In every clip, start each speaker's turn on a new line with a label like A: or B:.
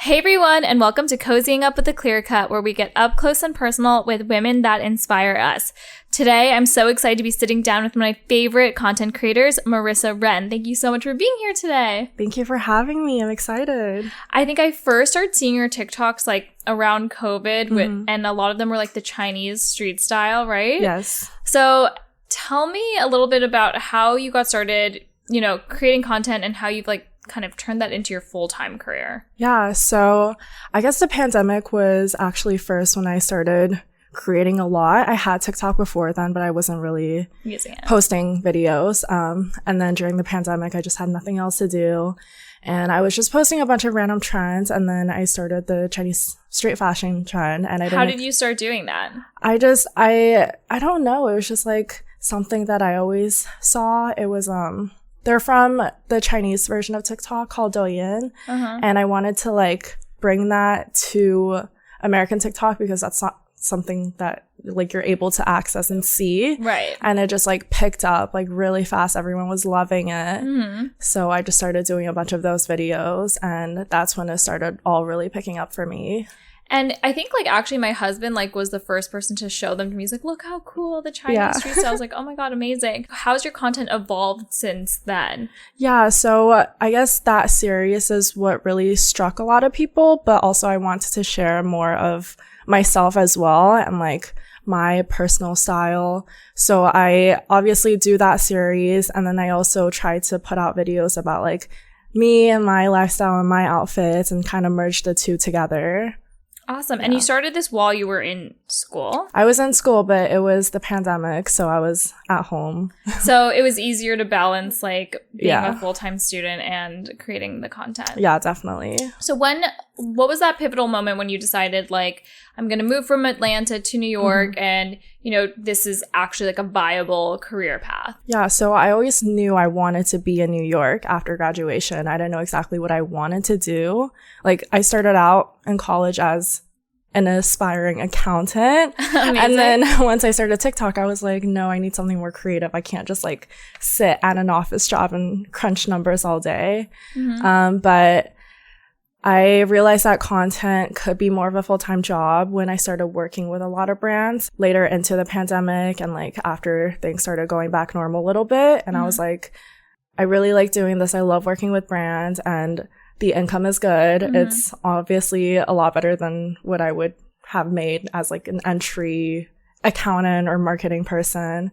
A: Hey everyone, and welcome to Cozying Up with a Clear Cut, where we get up close and personal with women that inspire us. Today, I'm so excited to be sitting down with my favorite content creators, Marissa Ren. Thank you so much for being here today.
B: Thank you for having me. I'm excited.
A: I think I first started seeing your TikToks like around COVID, and a lot of them were like the Chinese street style, right?
B: Yes.
A: So tell me a little bit about how you got started, creating content and how you've kind of turned that into your full-time career.
B: Yeah, so I guess the pandemic was actually first when I started creating a lot. I had TikTok before then, but I wasn't really
A: using it,
B: posting videos. And then during the pandemic, I just had nothing else to do. And I was just posting a bunch of random trends. And then I started the Chinese street fashion trend. And
A: How did you start doing that?
B: I don't know. It was just like something that I always saw. It was, they're from the Chinese version of TikTok called Douyin. And I wanted to bring that to American TikTok because that's not something that you're able to access and see.
A: Right.
B: And it just picked up really fast. Everyone was loving it. So I just started doing a bunch of those videos, and that's when it started all really picking up for me.
A: And I think actually my husband was the first person to show them to me. He's like, look how cool the Chinese street style. I was like, oh my God, amazing. How's your content evolved since then? Yeah,
B: so I guess that series is what really struck a lot of people, but also I wanted to share more of myself as well and my personal style. So I obviously do that series, and then I also try to put out videos about me and my lifestyle and my outfits and kind of merge the two together.
A: Awesome. And you started this while you were in school?
B: I was in school, but it was the pandemic, so I was at home.
A: So it was easier to balance being a full-time student and creating the content.
B: Yeah, definitely.
A: So what was that pivotal moment when you decided I'm going to move from Atlanta to New York and, this is actually a viable career path?
B: Yeah, so I always knew I wanted to be in New York after graduation. I didn't know exactly what I wanted to do. I started out in college as an aspiring accountant. And then once I started TikTok, I was like, no, I need something more creative. I can't just sit at an office job and crunch numbers all day. But I realized that content could be more of a full-time job when I started working with a lot of brands later into the pandemic and after things started going back normal a little bit. And I was like, I really like doing this. I love working with brands, and the income is good. It's obviously a lot better than what I would have made as an entry accountant or marketing person.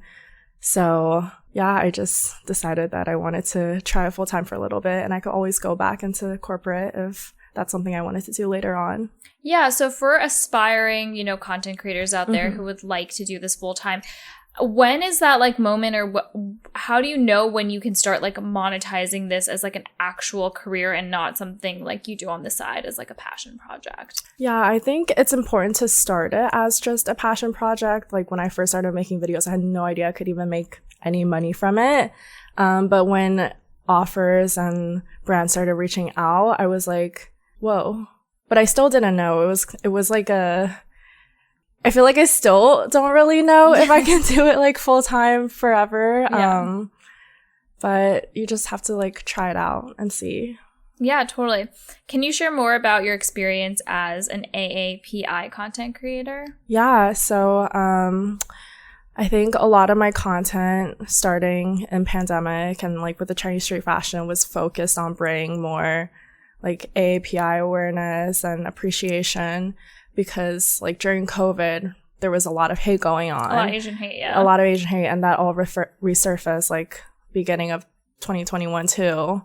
B: So yeah, I just decided that I wanted to try full-time for a little bit, and I could always go back into corporate if that's something I wanted to do later on.
A: Yeah, so for aspiring, content creators out there who would like to do this full-time, when is that moment, or how do you know when you can start monetizing this as an actual career and not something you do on the side as a passion project?
B: Yeah, I think it's important to start it as just a passion project. When I first started making videos, I had no idea I could even make any money from it. But when offers and brands started reaching out, I was like, whoa. But I still didn't know. It was I feel I still don't really know if I can do it full time forever.
A: Yeah.
B: But you just have to try it out and see.
A: Yeah, totally. Can you share more about your experience as an AAPI content creator?
B: Yeah, so I think a lot of my content starting in pandemic and with the Chinese street fashion was focused on bringing more AAPI awareness and appreciation, because during COVID there was a lot of hate going on.
A: A lot of Asian hate, yeah.
B: A lot of Asian hate, and that all resurfaced beginning of 2021 too.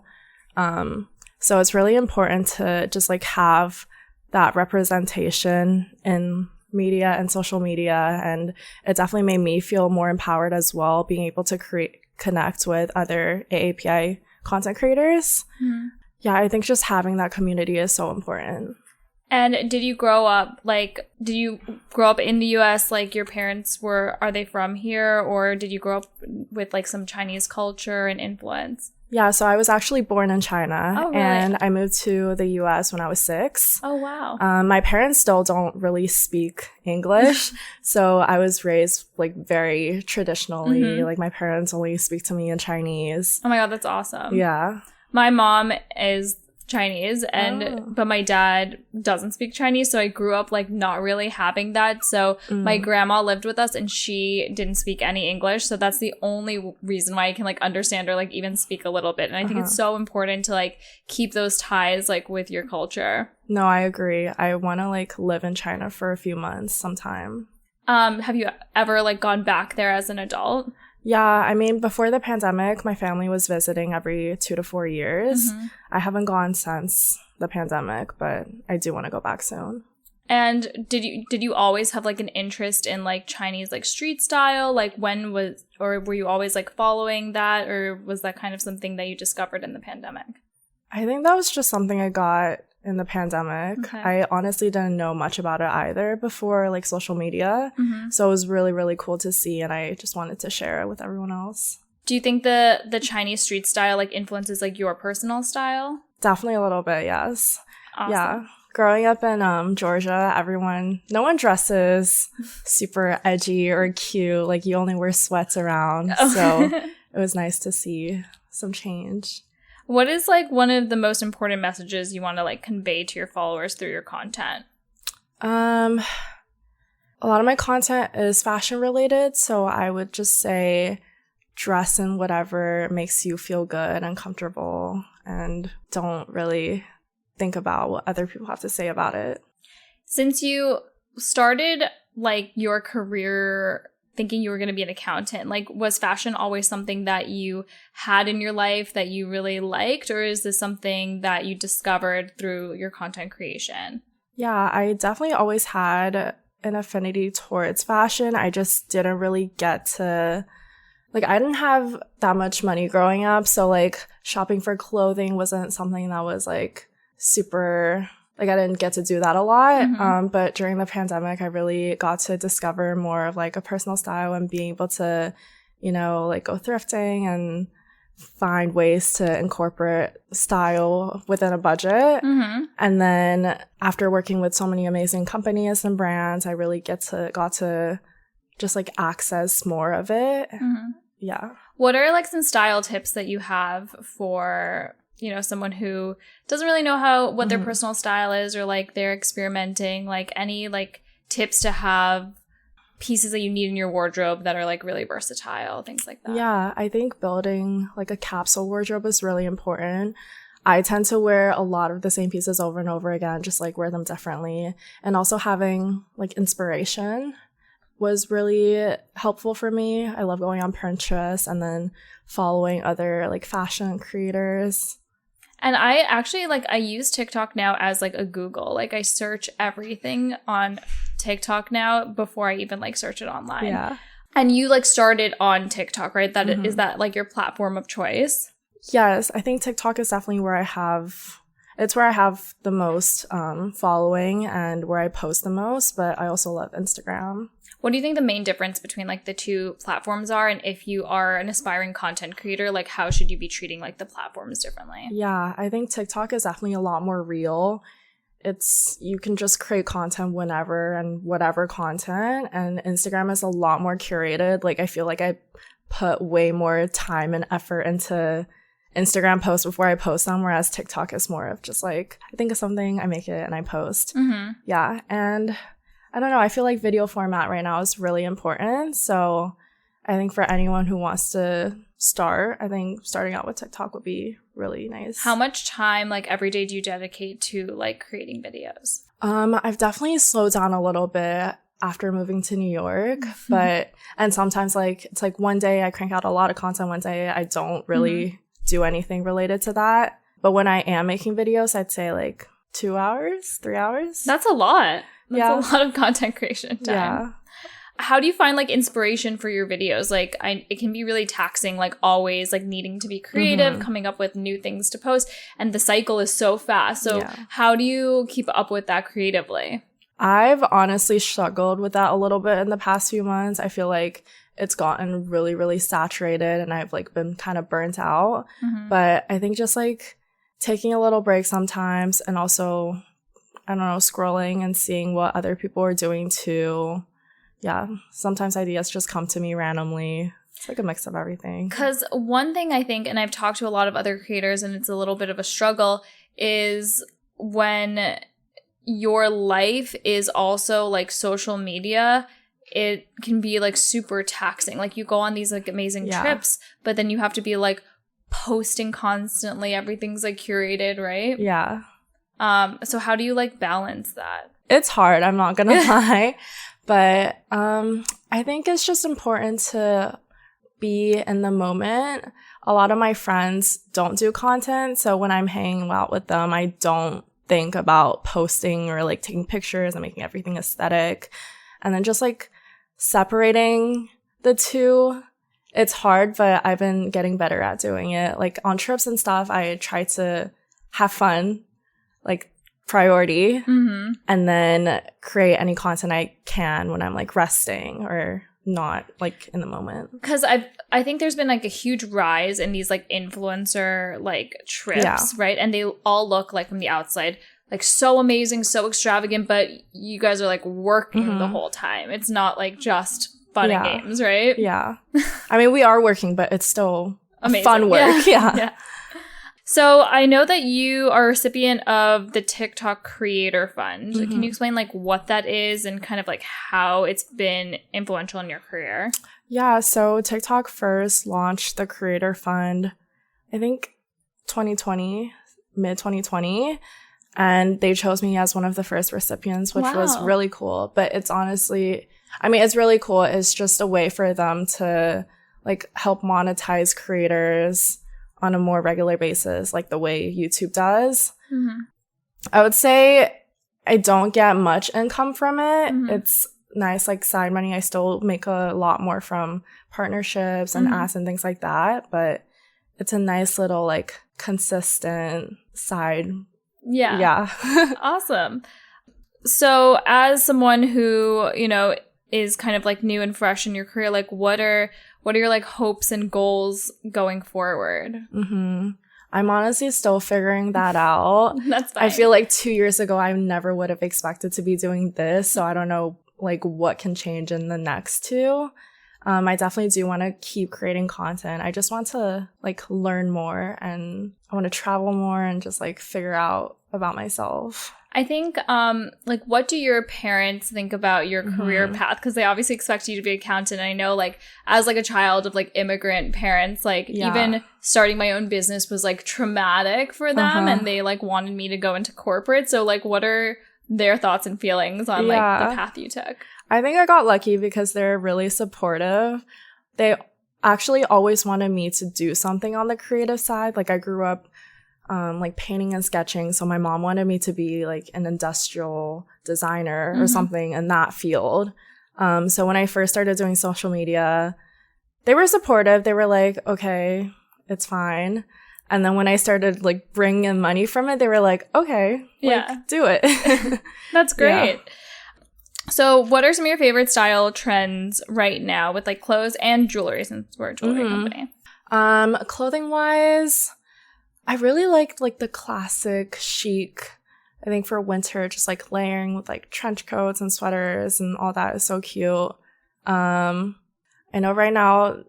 B: So it's really important to just have that representation in media and social media, and it definitely made me feel more empowered as well, being able to connect with other AAPI content creators. Yeah, I think just having that community is so important.
A: And did you grow up in the US? Your parents are they from here, or did you grow up with some Chinese culture and influence?
B: Yeah, so I was actually born in China.
A: Oh, really?
B: And I moved to the US when I was 6.
A: Oh, wow.
B: My parents still don't really speak English. So I was raised very traditionally. My parents only speak to me in Chinese.
A: Oh my God, that's awesome.
B: Yeah.
A: My mom is Chinese, but my dad doesn't speak Chinese, so I grew up like not really having that. So my grandma lived with us and she didn't speak any English, so that's the only reason why I can like understand or like even speak a little bit. And I think it's so important to like keep those ties like with your culture.
B: No, I agree. I want to like live in China for a few months sometime.
A: Have you ever like gone back there as an adult?
B: Yeah, I mean, before the pandemic, my family was visiting every 2 to 4 years. I haven't gone since the pandemic, but I do want to go back soon.
A: And did you always have like an interest in like Chinese like street style? Like were you always like following that, or was that kind of something that you discovered in the pandemic?
B: I think that was just something I got in the pandemic. Okay. I honestly didn't know much about it either before like social media. So it was really, really cool to see, and I just wanted to share it with everyone else.
A: Do you think the Chinese street style like influences like your personal style?
B: Definitely a little bit, yes.
A: Awesome.
B: Yeah. Growing up in Georgia, no one dresses super edgy or cute. Like you only wear sweats around. So it was nice to see some change.
A: What is like one of the most important messages you want to like convey to your followers through your content?
B: A lot of my content is fashion related, so I would just say dress in whatever makes you feel good and comfortable, and don't really think about what other people have to say about it.
A: Since you started like your career thinking you were going to be an accountant, like was fashion always something that you had in your life that you really liked, or is this something that you discovered through your content creation?
B: Yeah, I definitely always had an affinity towards fashion. I just didn't really get to, like, I didn't have that much money growing up, so like shopping for clothing wasn't something that was like super, like I didn't get to do that a lot. But during the pandemic, I really got to discover more of like a personal style and being able to, you know, like go thrifting and find ways to incorporate style within a budget. And then after working with so many amazing companies and brands, I really got to just like access more of it. Yeah.
A: What are like some style tips that you have for, you know, someone who doesn't really know what their personal style is, or like they're experimenting, like any like tips to have pieces that you need in your wardrobe that are like really versatile, things like that?
B: Yeah, I think building like a capsule wardrobe is really important. I tend to wear a lot of the same pieces over and over again, just like wear them differently. And also having like inspiration was really helpful for me. I love going on Pinterest and then following other like fashion creators.
A: And I actually I use TikTok now as like a Google. Like I search everything on TikTok now before I even like search it online.
B: Yeah.
A: And you like started on TikTok, right? Is that like your platform of choice?
B: Yes, I think TikTok is definitely where I have the most following and where I post the most, but I also love Instagram.
A: What do you think the main difference between like the two platforms are? And if you are an aspiring content creator, like how should you be treating like the platforms differently?
B: Yeah, I think TikTok is definitely a lot more real. You can just create content whenever and whatever content, and Instagram is a lot more curated. Like I feel like I put way more time and effort into Instagram posts before I post them, whereas TikTok is more of just like, I think of something, I make it and I post. Yeah, and I don't know, I feel like video format right now is really important. So I think for anyone who wants to start, I think starting out with TikTok would be really nice.
A: How much time like every day do you dedicate to like creating videos?
B: I've definitely slowed down a little bit after moving to New York, and sometimes like it's like one day I crank out a lot of content, one day I don't really do anything related to that. But when I am making videos, I'd say like 2 hours, 3 hours.
A: That's a lot. That's a lot of content creation time.
B: Yeah.
A: How do you find like inspiration for your videos? Like it can be really taxing, like always like needing to be creative, coming up with new things to post, and the cycle is so fast. So how do you keep up with that creatively?
B: I've honestly struggled with that a little bit in the past few months. I feel like it's gotten really, really saturated and I've like been kind of burnt out. But I think just like taking a little break sometimes, and also, I don't know, scrolling and seeing what other people are doing too. Yeah, sometimes ideas just come to me randomly. It's like a mix of everything.
A: Because one thing I think, and I've talked to a lot of other creators and it's a little bit of a struggle, is when your life is also like social media. It can be like super taxing. Like you go on these like amazing trips, but then you have to be like posting constantly. Everything's like curated, right?
B: Yeah.
A: So how do you like balance that?
B: It's hard, I'm not gonna lie. But I think it's just important to be in the moment. A lot of my friends don't do content, so when I'm hanging out with them, I don't think about posting or like taking pictures and making everything aesthetic. And then just like separating the two, it's hard, but I've been getting better at doing it. Like on trips and stuff, I try to have fun, like priority, and then create any content I can when I'm like resting or not like in the moment.
A: Because I think there's been like a huge rise in these like influencer like trips, right? And they all look like from the outside like so amazing, so extravagant, but you guys are like working the whole time. It's not like just fun and games, right?
B: Yeah. I mean, we are working, but it's still
A: amazing.
B: Fun work. Yeah.
A: So I know that you are a recipient of the TikTok Creator Fund. Can you explain like what that is and kind of like how it's been influential in your career?
B: Yeah, so TikTok first launched the Creator Fund, I think 2020, mid 2020. And they chose me as one of the first recipients, which was really cool. But it's honestly, I mean, it's really cool. It's just a way for them to like help monetize creators on a more regular basis, like the way YouTube does. I would say I don't get much income from it. It's nice, like side money. I still make a lot more from partnerships and ads and things like that. But it's a nice little like consistent side. Yeah.
A: Awesome. So as someone who, you know, is kind of like new and fresh in your career, like what are your like hopes and goals going forward?
B: I'm honestly still figuring that out.
A: That's fine.
B: I feel like 2 years ago, I never would have expected to be doing this. So I don't know like what can change in the next two. I definitely do want to keep creating content. I just want to like learn more, and I want to travel more and just like figure out about myself.
A: I think, like, what do your parents think about your career path? Because they obviously expect you to be an accountant. And I know, like, as, like, a child of, like, immigrant parents, like, even starting my own business was, like, traumatic for them. And they, like, wanted me to go into corporate. So, like, what are their thoughts and feelings on, like, the path you took?
B: I think I got lucky because they're really supportive. They actually always wanted me to do something on the creative side. Like, I grew up like painting and sketching. So my mom wanted me to be like an industrial designer or something in that field. So when I first started doing social media, they were supportive. They were like, okay, it's fine. And then when I started like bringing in money from it, they were like, okay, like, do it.
A: That's great. So what are some of your favorite style trends right now with like clothes and jewelry, since we're a jewelry company?
B: Clothing wise, I really liked like the classic chic. I think for winter, just like layering with like trench coats and sweaters and all that is so cute. I know right now,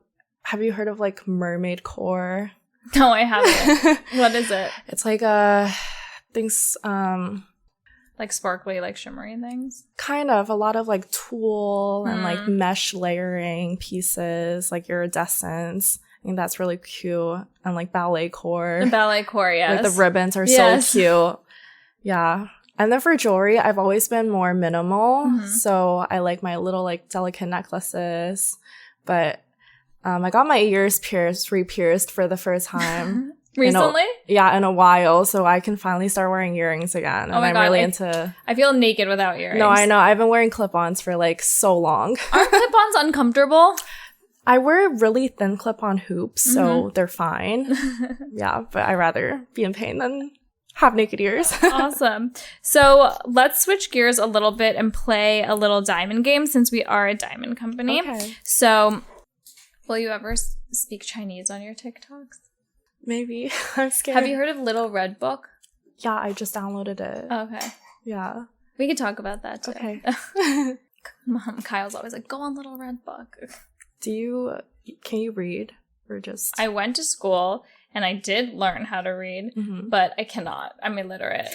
B: have you heard of like mermaid core?
A: No, I haven't. What is it?
B: It's like things
A: like sparkly, like shimmery things?
B: Kind of. A lot of like tulle and like mesh layering pieces, like iridescence. I think that's really cute. And like ballet core.
A: The ballet core, yes.
B: Like the ribbons are so cute. Yeah. And then for jewelry, I've always been more minimal. So I like my little like delicate necklaces. But I got my ears re-pierced for the first time.
A: Recently?
B: In a while. So I can finally start wearing earrings again. And I'm really into...
A: I feel naked without earrings.
B: No, I know. I've been wearing clip-ons for like so long.
A: Aren't clip-ons uncomfortable?
B: I wear really thin clip-on hoops, so they're fine. Yeah, but I'd rather be in pain than have naked ears.
A: Awesome. So let's switch gears a little bit and play a little diamond game, since we are a diamond company. Okay. So will you ever speak Chinese on your TikToks? Maybe. I'm scared. Have you heard of Little Red Book?
B: Yeah, I just downloaded it.
A: Okay.
B: Yeah.
A: We could talk about that too.
B: Okay.
A: Mom, Kyle's always like, go on Little Red Book.
B: Can you read or just...
A: I went to school and I did learn how to read, but I cannot. I'm illiterate.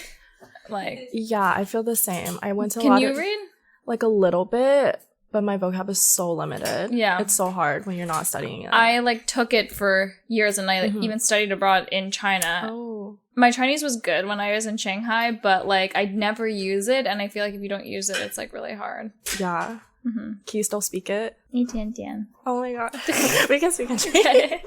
A: Like,
B: yeah, I feel the same. I went to
A: can you read?
B: Like a little bit, but my vocab is so limited.
A: Yeah.
B: It's so hard when you're not studying it.
A: I like took it for years, and I even studied abroad in China.
B: Oh.
A: My Chinese was good when I was in Shanghai, but like I'd never use it, and I feel like if you don't use it, it's like really hard.
B: Yeah. Can you still speak it?
A: 一点点.
B: Oh my god. We can speak in Chinese.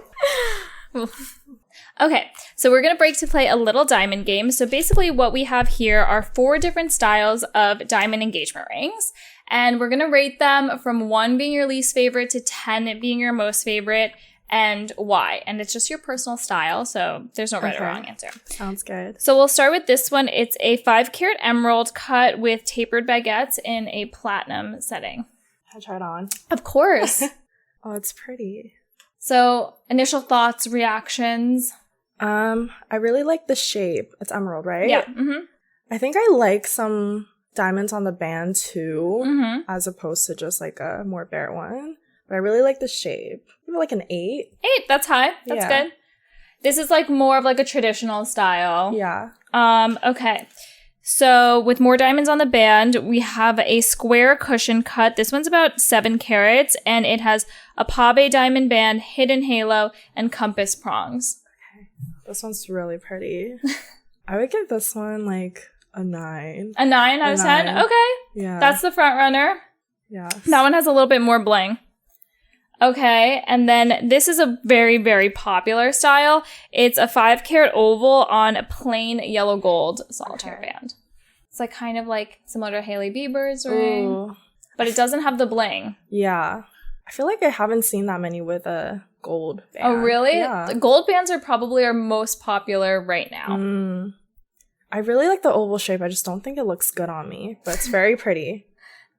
A: Okay, so we're going to break to play a little diamond game. So basically what we have here are 4 different styles of diamond engagement rings. And we're going to rate them from 1 being your least favorite to 10 being your most favorite, and why. And it's just your personal style, so there's no right or wrong answer.
B: Sounds good.
A: So we'll start with this one. It's a 5-carat emerald cut with tapered baguettes in a platinum setting.
B: I try it on.
A: Of course.
B: Oh, it's pretty.
A: So initial thoughts, reactions.
B: I really like the shape. It's emerald, right?
A: Yeah.
B: I think I like some diamonds on the band too, as opposed to just like a more bare one. But I really like the shape. Maybe like an 8.
A: 8, that's high. That's good. This is like more of like a traditional style.
B: Yeah.
A: Okay. So with more diamonds on the band, we have a square cushion cut. This one's about 7 carats, and it has a pave diamond band, hidden halo, and compass prongs.
B: Okay. This one's really pretty. I would give this one like a 9.
A: A 9 out of 10? Okay.
B: Yeah.
A: That's the front runner.
B: Yeah.
A: That one has a little bit more bling. Okay, and then this is a very, very popular style. It's a 5-carat oval on a plain yellow gold solitaire band. It's like kind of like similar to Hailey Bieber's ring.
B: Ooh.
A: But it doesn't have the bling.
B: Yeah. I feel like I haven't seen that many with a gold band.
A: Oh, really?
B: Yeah.
A: The gold bands are probably our most popular right now.
B: I really like the oval shape. I just don't think it looks good on me, but it's very pretty.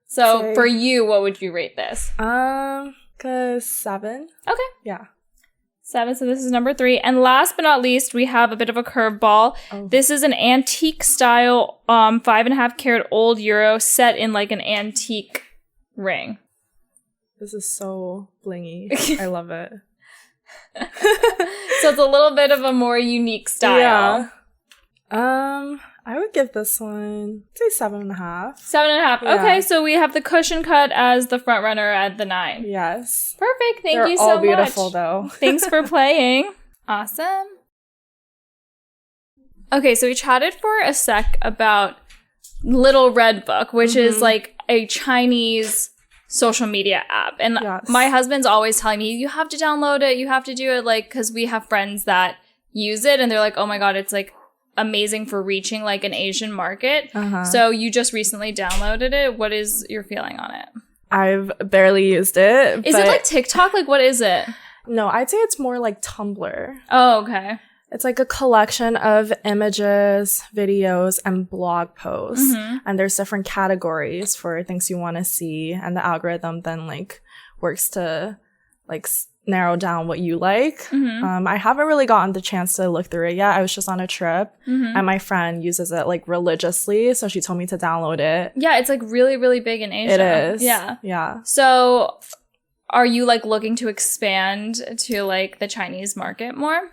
A: So for you, what would you rate this?
B: 7. Okay. Yeah.
A: 7, so this is number 3. And last but not least, we have a bit of a curveball. Oh. This is an antique style 5.5 carat old euro set in like an antique ring.
B: This is so blingy. I love it.
A: So it's a little bit of a more unique style.
B: Yeah. I would give this one, say 7.5.
A: 7.5. Yeah. Okay, so we have the cushion cut as the front runner at the 9.
B: Yes.
A: Perfect. Thank you so much.
B: They're all beautiful, though.
A: Thanks for playing. Awesome. Okay, so we chatted for a sec about Little Red Book, which is like a Chinese social media app. And my husband's always telling me, you have to download it, you have to do it, like, because we have friends that use it, and they're like, oh my god, it's like amazing for reaching like an Asian market. So you just recently downloaded it. What is your feeling on it?
B: I've barely used it.
A: Is it like TikTok? Like, what is it?
B: No, I'd say it's more like Tumblr.
A: Oh, okay.
B: It's like a collection of images, videos, and blog posts. And there's different categories for things you want to see. And the algorithm then like works to like narrow down what you like. I haven't really gotten the chance to look through it yet. I was just on a trip and my friend uses it like religiously, so she told me to download it.
A: Yeah, it's like really, really big in Asia.
B: It is.
A: Yeah. So are you like looking to expand to like the Chinese market more?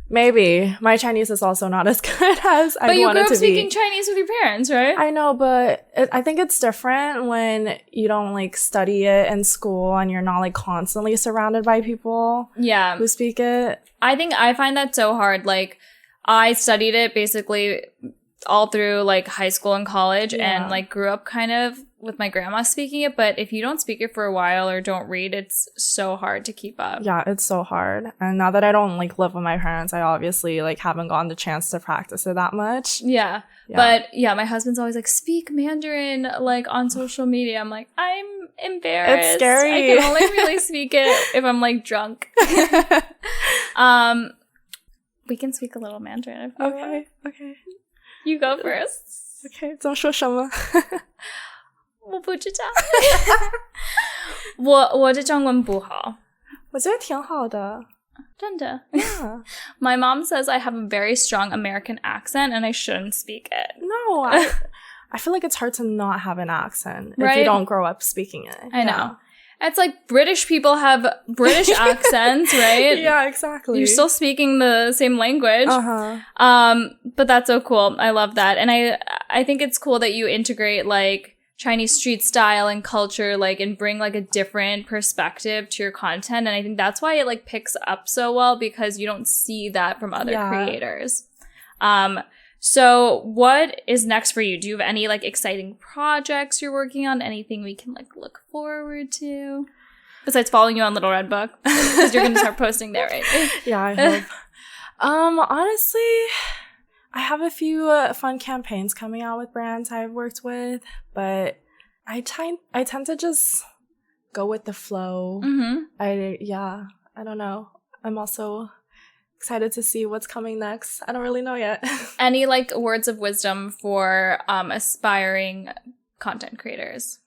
B: Maybe. My Chinese is also not as good as I want it to be. But you grew up
A: speaking Chinese with your parents, right?
B: I know, but I think it's different when you don't, like, study it in school and you're not, like, constantly surrounded by people who speak it.
A: I find that so hard. Like, I studied it basically all through, like, high school and college and, like, grew up kind of with my grandma speaking it, but if you don't speak it for a while or don't read, it's so hard to keep up. Yeah, it's so hard. And now that I don't like live with my parents, I obviously like haven't gotten the chance to practice it that much. Yeah. But yeah, my husband's always like, speak Mandarin like on social media. I'm like, I'm embarrassed. It's scary. I can only really speak it if I'm like drunk. We can speak a little Mandarin if you want. Okay. You go first. Okay. 怎么说什么？我不知道。我的中文不好。我觉得挺好的。真的。Yeah. My mom says I have a very strong American accent and I shouldn't speak it. No, I feel like it's hard to not have an accent if you don't grow up speaking it. I know. It's like British people have British accents, right?
B: Yeah, exactly.
A: You're still speaking the same language. But that's so cool. I love that. And I think it's cool that you integrate like Chinese street style and culture, like, and bring like a different perspective to your content. And I think that's why it like picks up so well, because you don't see that from other creators. So what is next for you? Do you have any like exciting projects you're working on? Anything we can like look forward to? Besides following you on Little Red Book, because you're going to start posting there, right?
B: Yeah, I hope. Honestly, I have a few fun campaigns coming out with brands I've worked with, but I tend to just go with the flow. I don't know. I'm also excited to see what's coming next. I don't really know yet.
A: Any like words of wisdom for aspiring content creators?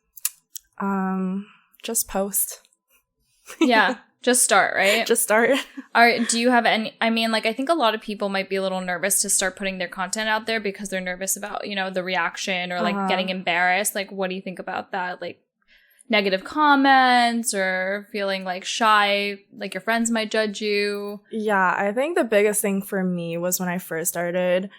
B: Just post.
A: Yeah, just start, right?
B: Just start.
A: All right, do you have any, I mean, like, I think a lot of people might be a little nervous to start putting their content out there because they're nervous about, you know, the reaction or like getting embarrassed. Like, what do you think about that? Like, negative comments or feeling like shy, like your friends might judge you?
B: Yeah, I think the biggest thing for me was when I first started,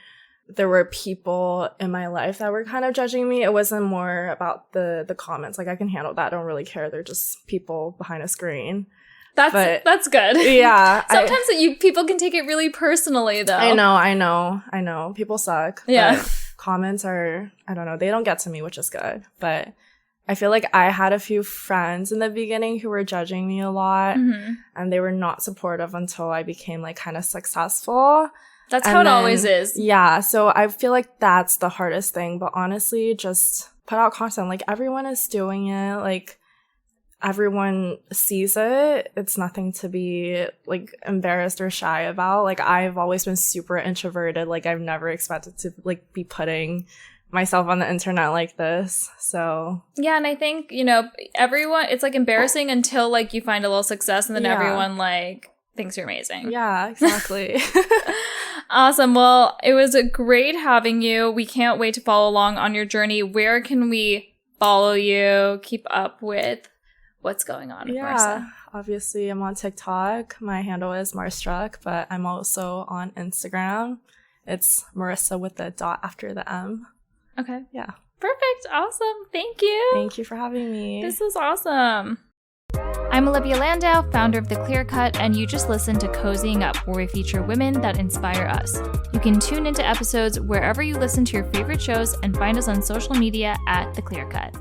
B: there were people in my life that were kind of judging me. It wasn't more about the comments. Like, I can handle that. I don't really care. They're just people behind a screen.
A: That's good.
B: Yeah.
A: Sometimes people can take it really personally, though.
B: I know. People suck.
A: Yeah.
B: But comments are, I don't know, they don't get to me, which is good. But I feel like I had a few friends in the beginning who were judging me a lot, and they were not supportive until I became like kind of successful.
A: That's how it always is.
B: Yeah. So I feel like that's the hardest thing. But honestly, just put out content. Like, everyone is doing it. Like, everyone sees it. It's nothing to be like embarrassed or shy about. Like, I've always been super introverted. Like, I've never expected to like be putting myself on the internet like this. So
A: yeah, and I think, you know, everyone, it's like embarrassing until like you find a little success, and then everyone like thinks you're amazing.
B: Yeah, exactly.
A: Awesome. Well, it was great having you. We can't wait to follow along on your journey. Where can we follow you, keep up with what's going on with Marissa?
B: Obviously I'm on TikTok. My handle is Marstruck, but I'm also on Instagram. It's Marissa with the dot after the M.
A: Okay.
B: Yeah.
A: Perfect. Awesome. Thank you.
B: Thank you for having me.
A: This is awesome. I'm Olivia Landau, founder of The Clear Cut, and you just listened to Cozying Up, where we feature women that inspire us. You can tune into episodes wherever you listen to your favorite shows and find us on social media at The Clear Cut.